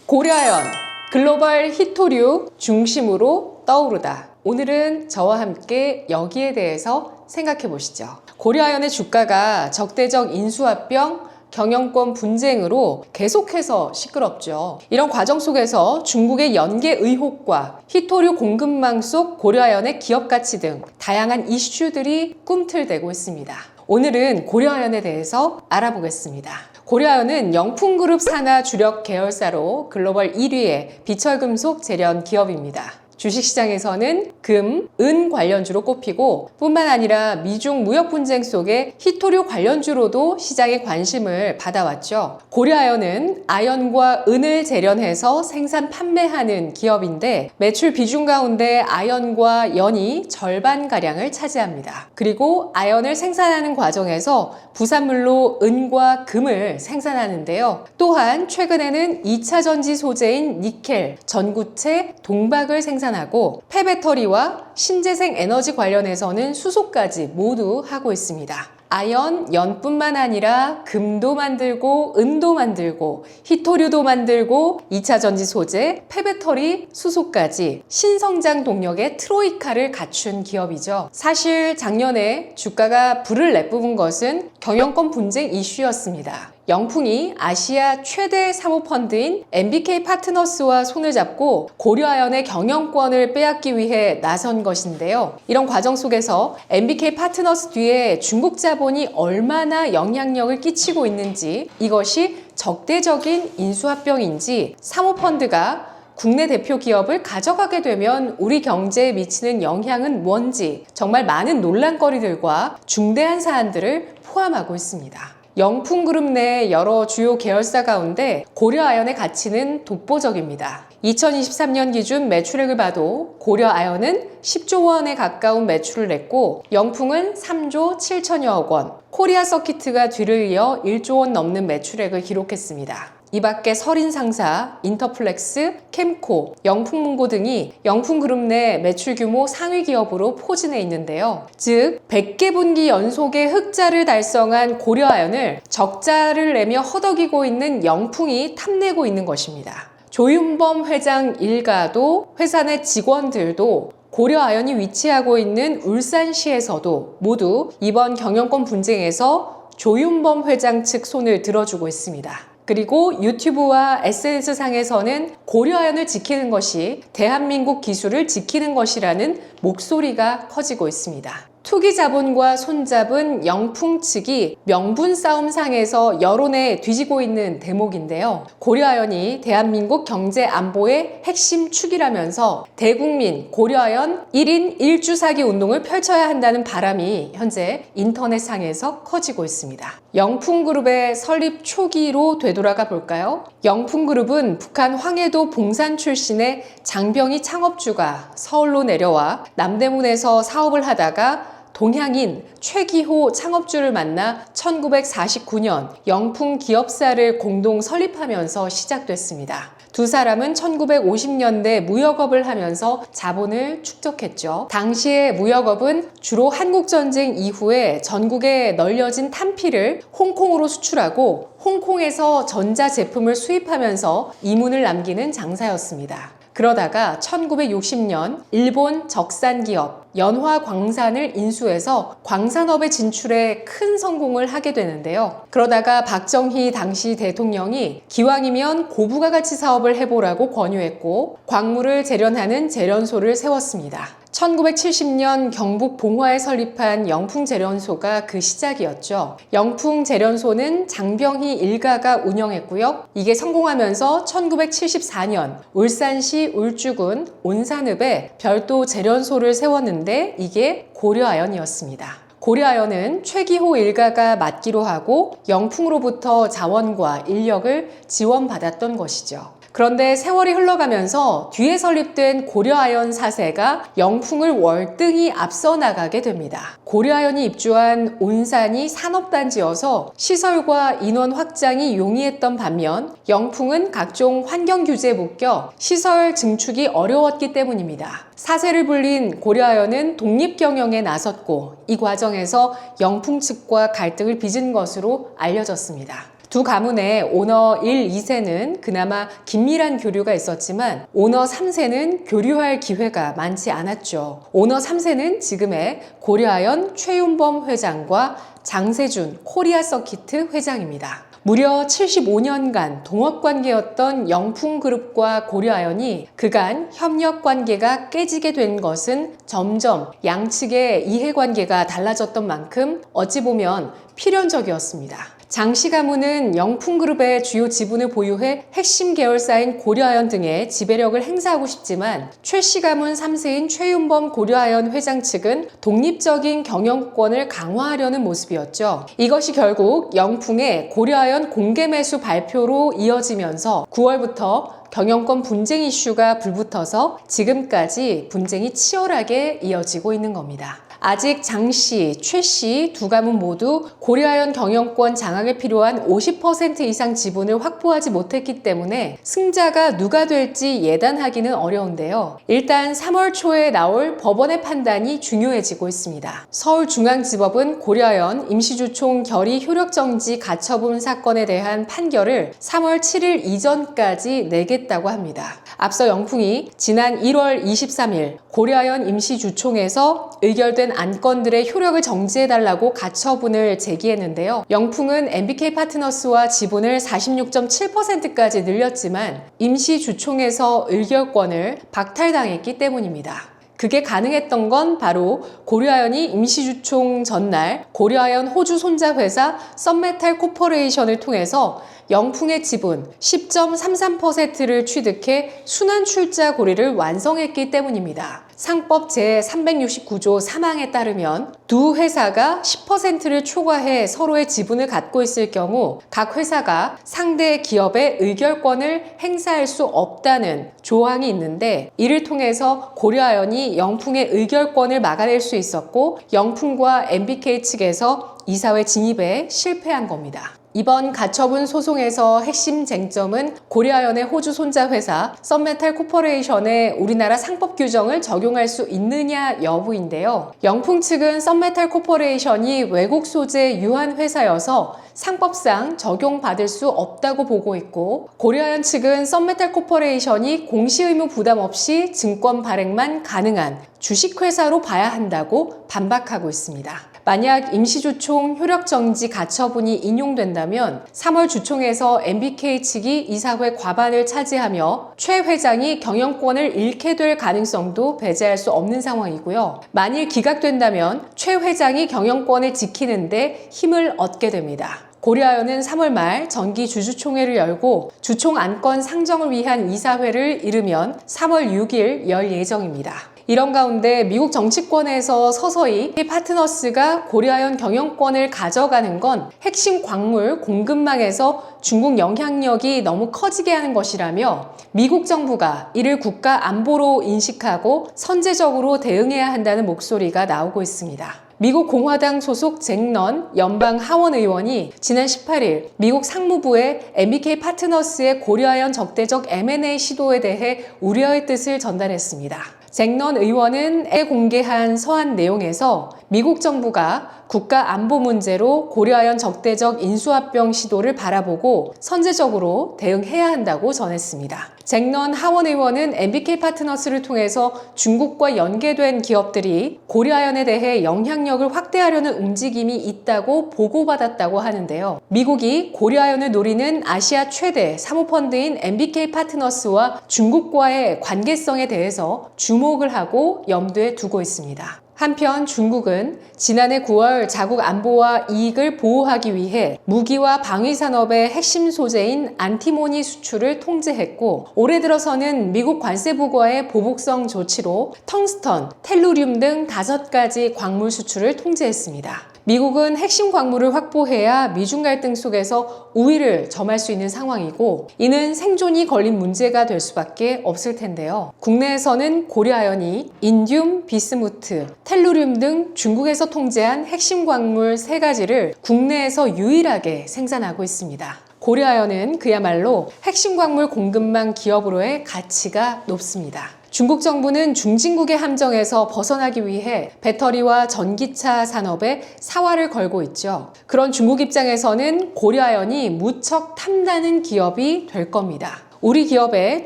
고려아연, 글로벌 히토류 중심으로 떠오르다. 오늘은 저와 함께 여기에 대해서 생각해 보시죠. 고려아연의 주가가 적대적 인수합병, 경영권 분쟁으로 계속해서 시끄럽죠. 이런 과정 속에서 중국의 연계 의혹과 히토류 공급망 속 고려아연의 기업 가치 등 다양한 이슈들이 꿈틀대고 있습니다. 오늘은 고려아연에 대해서 알아보겠습니다. 고려아연은 영풍그룹 산하 주력 계열사로 글로벌 1위의 비철금속 재련 기업입니다. 주식시장에서는 금, 은 관련주로 꼽히고 뿐만 아니라 미중 무역 분쟁 속에 히토류 관련주로도 시장의 관심을 받아왔죠. 고려아연은 아연과 은을 재련해서 생산 판매하는 기업인데 매출 비중 가운데 아연과 연이 절반가량을 차지합니다. 그리고 아연을 생산하는 과정에서 부산물로 은과 금을 생산하는데요. 또한 최근에는 2차 전지 소재인 니켈, 전구체, 동박을 생산하고 폐배터리와 신재생 에너지 관련해서는 수소까지 모두 하고 있습니다. 아연, 연뿐만 아니라 금도 만들고 은도 만들고 히토류도 만들고 2차 전지 소재, 폐배터리, 수소까지 신성장 동력의 트로이카를 갖춘 기업이죠. 사실 작년에 주가가 불을 내뿜은 것은 경영권 분쟁 이슈였습니다. 영풍이 아시아 최대 사모펀드인 MBK 파트너스와 손을 잡고 고려아연의 경영권을 빼앗기 위해 나선 것인데요. 이런 과정 속에서 MBK 파트너스 뒤에 중국 자본이 얼마나 영향력을 끼치고 있는지, 이것이 적대적인 인수합병인지, 사모펀드가 국내 대표 기업을 가져가게 되면 우리 경제에 미치는 영향은 뭔지, 정말 많은 논란거리들과 중대한 사안들을 포함하고 있습니다. 영풍그룹 내 여러 주요 계열사 가운데 고려아연의 가치는 독보적입니다. 2023년 기준 매출액을 봐도 고려아연은 10조 원에 가까운 매출을 냈고 영풍은 3조 7천여억 원, 코리아서키트가 뒤를 이어 1조 원 넘는 매출액을 기록했습니다. 이 밖에 설인상사, 인터플렉스, 캠코, 영풍문고 등이 영풍그룹 내 매출 규모 상위 기업으로 포진해 있는데요. 즉 100개 분기 연속의 흑자를 달성한 고려아연을 적자를 내며 허덕이고 있는 영풍이 탐내고 있는 것입니다. 조윤범 회장 일가도 회사 내 직원들도 고려아연이 위치하고 있는 울산시에서도 모두 이번 경영권 분쟁에서 조윤범 회장 측 손을 들어주고 있습니다. 그리고 유튜브와 SNS상에서는 고려아연을 지키는 것이 대한민국 기술을 지키는 것이라는 목소리가 커지고 있습니다. 투기 자본과 손잡은 영풍 측이 명분 싸움상에서 여론에 뒤지고 있는 대목인데요. 고려아연이 대한민국 경제 안보의 핵심 축이라면서 대국민 고려아연 1인 1주 사기 운동을 펼쳐야 한다는 바람이 현재 인터넷상에서 커지고 있습니다. 영풍그룹의 설립 초기로 되돌아가 볼까요? 영풍그룹은 북한 황해도 봉산 출신의 장병희 창업주가 서울로 내려와 남대문에서 사업을 하다가 동향인 최기호 창업주를 만나 1949년 영풍 기업사를 공동 설립하면서 시작됐습니다. 두 사람은 1950년대 무역업을 하면서 자본을 축적했죠. 당시의 무역업은 주로 한국전쟁 이후에 전국에 널려진 탄피를 홍콩으로 수출하고 홍콩에서 전자제품을 수입하면서 이문을 남기는 장사였습니다. 그러다가 1960년 일본 적산기업 연화광산을 인수해서 광산업에 진출해 큰 성공을 하게 되는데요. 그러다가 박정희 당시 대통령이 기왕이면 고부가가치 사업을 해보라고 권유했고 광물을 재련하는 재련소를 세웠습니다. 1970년 경북 봉화에 설립한 영풍재련소가 그 시작이었죠. 영풍재련소는 장병희 일가가 운영했고요. 이게 성공하면서 1974년 울산시 울주군 온산읍에 별도 재련소를 세웠는데 이게 고려아연이었습니다. 고려아연은 최기호 일가가 맡기로 하고 영풍으로부터 자원과 인력을 지원받았던 것이죠. 그런데 세월이 흘러가면서 뒤에 설립된 고려아연 사세가 영풍을 월등히 앞서 나가게 됩니다. 고려아연이 입주한 온산이 산업단지여서 시설과 인원 확장이 용이했던 반면 영풍은 각종 환경 규제에 묶여 시설 증축이 어려웠기 때문입니다. 사세를 불린 고려아연은 독립경영에 나섰고 이 과정에서 영풍 측과 갈등을 빚은 것으로 알려졌습니다. 두 가문의 오너 1, 2세는 그나마 긴밀한 교류가 있었지만 오너 3세는 교류할 기회가 많지 않았죠. 오너 3세는 지금의 고려아연 최윤범 회장과 장세준 코리아 서키트 회장입니다. 무려 75년간 동업관계였던 영풍그룹과 고려아연이 그간 협력관계가 깨지게 된 것은 점점 양측의 이해관계가 달라졌던 만큼 어찌 보면 필연적이었습니다. 장씨 가문은 영풍그룹의 주요 지분을 보유해 핵심 계열사인 고려아연 등의 지배력을 행사하고 싶지만 최씨 가문 3세인 최윤범 고려아연 회장 측은 독립적인 경영권을 강화하려는 모습이었죠. 이것이 결국 영풍의 고려아연 공개 매수 발표로 이어지면서 9월부터 경영권 분쟁 이슈가 불붙어서 지금까지 분쟁이 치열하게 이어지고 있는 겁니다. 아직 장씨, 최씨 두 가문 모두 고려아연 경영권 장악에 필요한 50% 이상 지분을 확보하지 못했기 때문에 승자가 누가 될지 예단하기는 어려운데요. 일단 3월 초에 나올 법원의 판단이 중요해지고 있습니다. 서울중앙지법은 고려아연 임시주총 결의 효력정지 가처분 사건에 대한 판결을 3월 7일 이전까지 내겠다고 합니다. 앞서 영풍이 지난 1월 23일 고려아연 임시주총에서 의결된 안건들의 효력을 정지해달라고 가처분을 제기했는데요. 영풍은 MBK 파트너스와 지분을 46.7%까지 늘렸지만 임시주총에서 의결권을 박탈당했기 때문입니다. 그게 가능했던 건 바로 고려아연이 임시주총 전날 고려아연 호주 손자회사 썬메탈 코퍼레이션을 통해서 영풍의 지분 10.33%를 취득해 순환출자 고리를 완성했기 때문입니다. 상법 제369조 3항에 따르면 두 회사가 10%를 초과해 서로의 지분을 갖고 있을 경우 각 회사가 상대 기업의 의결권을 행사할 수 없다는 조항이 있는데 이를 통해서 고려아연이 영풍의 의결권을 막아낼 수 있었고 영풍과 MBK 측에서 이사회 진입에 실패한 겁니다. 이번 가처분 소송에서 핵심 쟁점은 고려아연의 호주 손자회사 썬메탈 코퍼레이션의 우리나라 상법 규정을 적용할 수 있느냐 여부인데요. 영풍 측은 썬메탈 코퍼레이션이 외국 소재 유한 회사여서 상법상 적용받을 수 없다고 보고 있고 고려아연 측은 썬메탈 코퍼레이션이 공시의무 부담 없이 증권 발행만 가능한 주식회사로 봐야 한다고 반박하고 있습니다. 만약 임시주총 효력정지 가처분이 인용된다면 3월 주총에서 MBK 측이 이사회 과반을 차지하며 최 회장이 경영권을 잃게 될 가능성도 배제할 수 없는 상황이고요. 만일 기각된다면 최 회장이 경영권을 지키는데 힘을 얻게 됩니다. 고려아연은 3월 말 정기 주주총회를 열고 주총 안건 상정을 위한 이사회를 이르면 3월 6일 열 예정입니다. 이런 가운데 미국 정치권에서 서서히 파트너스가 고려아연 경영권을 가져가는 건 핵심 광물 공급망에서 중국 영향력이 너무 커지게 하는 것이라며 미국 정부가 이를 국가 안보로 인식하고 선제적으로 대응해야 한다는 목소리가 나오고 있습니다. 미국 공화당 소속 잭넌 연방 하원 의원이 지난 18일 미국 상무부에 MBK 파트너스의 고려아연 적대적 M&A 시도에 대해 우려의 뜻을 전달했습니다. 잭넌 의원은 공개한 서한 내용에서 미국 정부가 국가 안보 문제로 고려아연 적대적 인수합병 시도를 바라보고 선제적으로 대응해야 한다고 전했습니다. 잭넌 하원 의원은 MBK 파트너스를 통해서 중국과 연계된 기업들이 고려아연에 대해 영향력을 확대하려는 움직임이 있다고 보고받았다고 하는데요. 미국이 고려아연을 노리는 아시아 최대 사모펀드인 MBK 파트너스와 중국과의 관계성에 대해서 주목을 하고 염두에 두고 있습니다. 한편 중국은 지난해 9월 자국 안보와 이익을 보호하기 위해 무기와 방위산업의 핵심 소재인 안티모니 수출을 통제했고 올해 들어서는 미국 관세부과의 보복성 조치로 텅스턴, 텔루륨 등 5가지 광물 수출을 통제했습니다. 미국은 핵심 광물을 확보해야 미중 갈등 속에서 우위를 점할 수 있는 상황이고 이는 생존이 걸린 문제가 될 수밖에 없을 텐데요. 국내에서는 고려아연이 인듐, 비스무트, 텔루륨 등 중국에서 통제한 핵심 광물 3가지를 국내에서 유일하게 생산하고 있습니다. 고려아연은 그야말로 핵심 광물 공급망 기업으로의 가치가 높습니다. 중국 정부는 중진국의 함정에서 벗어나기 위해 배터리와 전기차 산업에 사활을 걸고 있죠. 그런 중국 입장에서는 고려아연이 무척 탐나는 기업이 될 겁니다. 우리 기업의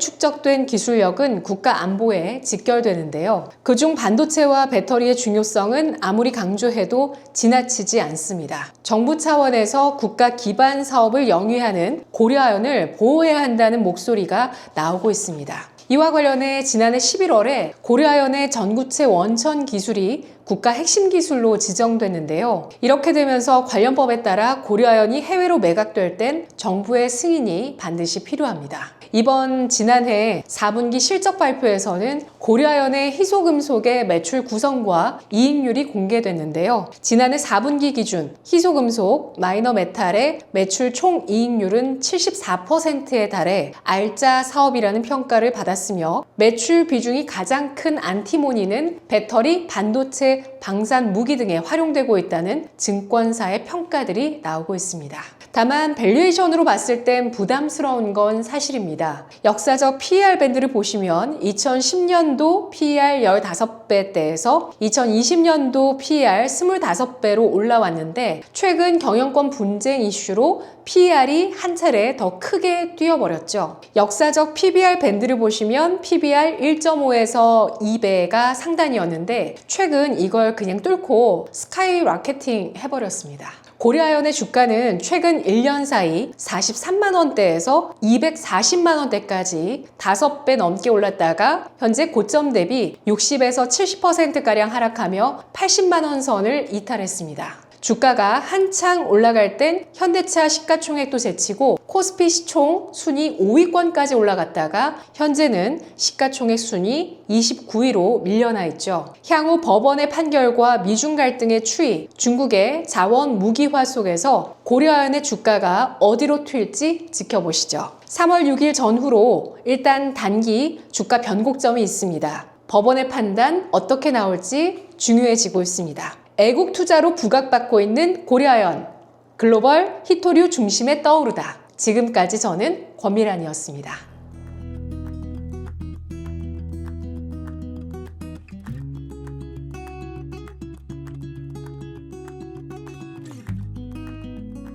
축적된 기술력은 국가 안보에 직결되는데요. 그중 반도체와 배터리의 중요성은 아무리 강조해도 지나치지 않습니다. 정부 차원에서 국가 기반 사업을 영위하는 고려아연을 보호해야 한다는 목소리가 나오고 있습니다. 이와 관련해 지난해 11월에 고려아연의 전구체 원천 기술이 국가 핵심 기술로 지정됐는데요. 이렇게 되면서 관련법에 따라 고려아연이 해외로 매각될 땐 정부의 승인이 반드시 필요합니다. 이번 지난해 4분기 실적 발표에서는 고려아연의 희소금속의 매출 구성과 이익률이 공개됐는데요. 지난해 4분기 기준 희소금속, 마이너메탈의 매출 총 이익률은 74%에 달해 알짜 사업이라는 평가를 받았으며 매출 비중이 가장 큰 안티모니는 배터리, 반도체, 방산, 무기 등에 활용되고 있다는 증권사의 평가들이 나오고 있습니다. 다만 밸류에이션으로 봤을 땐 부담스러운 건 사실입니다. 역사적 PER 밴드를 보시면 2010년도 PER 15배대에서 2020년도 PER 25배로 올라왔는데 최근 경영권 분쟁 이슈로 PER이 한 차례 더 크게 뛰어버렸죠. 역사적 PBR 밴드를 보시면 PBR 1.5에서 2배가 상단이었는데 최근 이걸 그냥 뚫고 스카이 라케팅 해버렸습니다. 고려아연의 주가는 최근 1년 사이 43만 원대에서 240만 원대까지 5배 넘게 올랐다가 현재 고점 대비 60에서 70%가량 하락하며 80만 원 선을 이탈했습니다. 주가가 한창 올라갈 땐 현대차 시가총액도 제치고 코스피 시총 순위 5위권까지 올라갔다가 현재는 시가총액 순위 29위로 밀려나 있죠. 향후 법원의 판결과 미중 갈등의 추이, 중국의 자원 무기화 속에서 고려아연의 주가가 어디로 튈지 지켜보시죠. 3월 6일 전후로 일단 단기 주가 변곡점이 있습니다. 법원의 판단 어떻게 나올지 중요해지고 있습니다. 애국 투자로 부각받고 있는 고려아연, 글로벌 히토류 중심에 떠오르다. 지금까지 저는 권미란이었습니다.